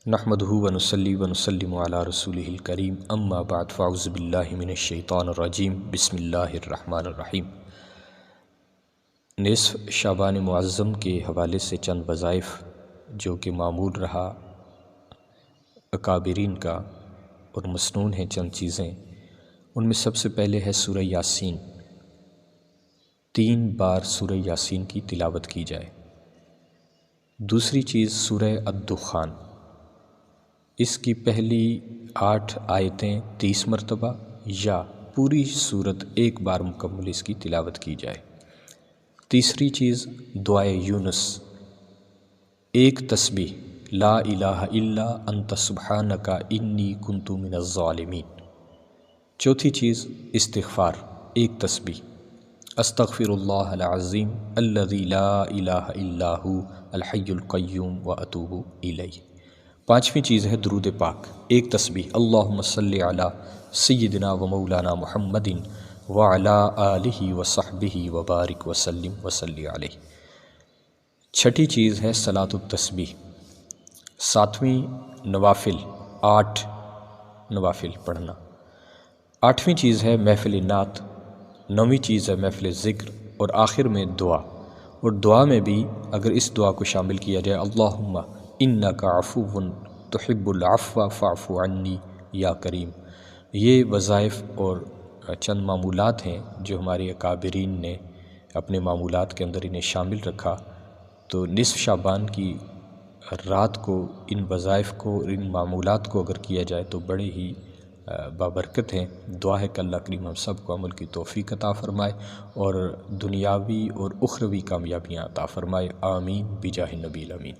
نحمدہ ونصلی ونسلم علی رسولہ الکریم اما بعد فاعوذ باللہ من الشیطان الرجیم بسم اللہ الرحمن الرحیم۔ نصف شعبان معظم کے حوالے سے چند وظائف جو کہ معمول رہا اکابرین کا اور مسنون ہیں چند چیزیں، ان میں سب سے پہلے ہے سورہ یاسین۔ 3 بار سورہ یاسین کی تلاوت کی جائے۔ دوسری چیز سورہ الدخان، اس کی پہلی 8 آیتیں 30 مرتبہ یا پوری سورت 1 بار مکمل اس کی تلاوت کی جائے۔ تیسری چیز دعائے یونس، 1 تسبیح لا الہ الا انت سبحانک انی کنت من الظالمین۔ چوتھی چیز استغفار، 1 تسبیح استغفر اللہ العظیم الذی لا الہ الا هو الحی القیوم واتوب الیہ۔ 5ویں چیز ہے درود پاک، 1 تسبیح اللہم صلی علی سیدنا و مولانا محمد وعلی آلہ وصحبہ وبارک وسلم وصلی علیہ۔ 6ٹھی چیز ہے صلاۃ التسبیح۔ 7ویں نوافل، 8 نوافل پڑھنا۔ 8ویں چیز ہے محفل نعت۔ 9ویں چیز ہے محفل ذکر، اور آخر میں دعا۔ اور دعا میں بھی اگر اس دعا کو شامل کیا جائے اللہم انک عفو تحب العفو فاعف عنی یا کریم۔ یہ وظائف اور چند معمولات ہیں جو ہمارے اکابرین نے اپنے معمولات کے اندر انہیں شامل رکھا۔ تو نصف شعبان کی رات کو ان وظائف کو، ان معمولات کو اگر کیا جائے تو بڑے ہی بابرکت ہیں۔ دعا ہے کہ اللہ کریم ہم سب کو عمل کی توفیق عطا فرمائے اور دنیاوی اور اخروی کامیابیاں عطا فرمائے، آمین بجاہ النبی الامین۔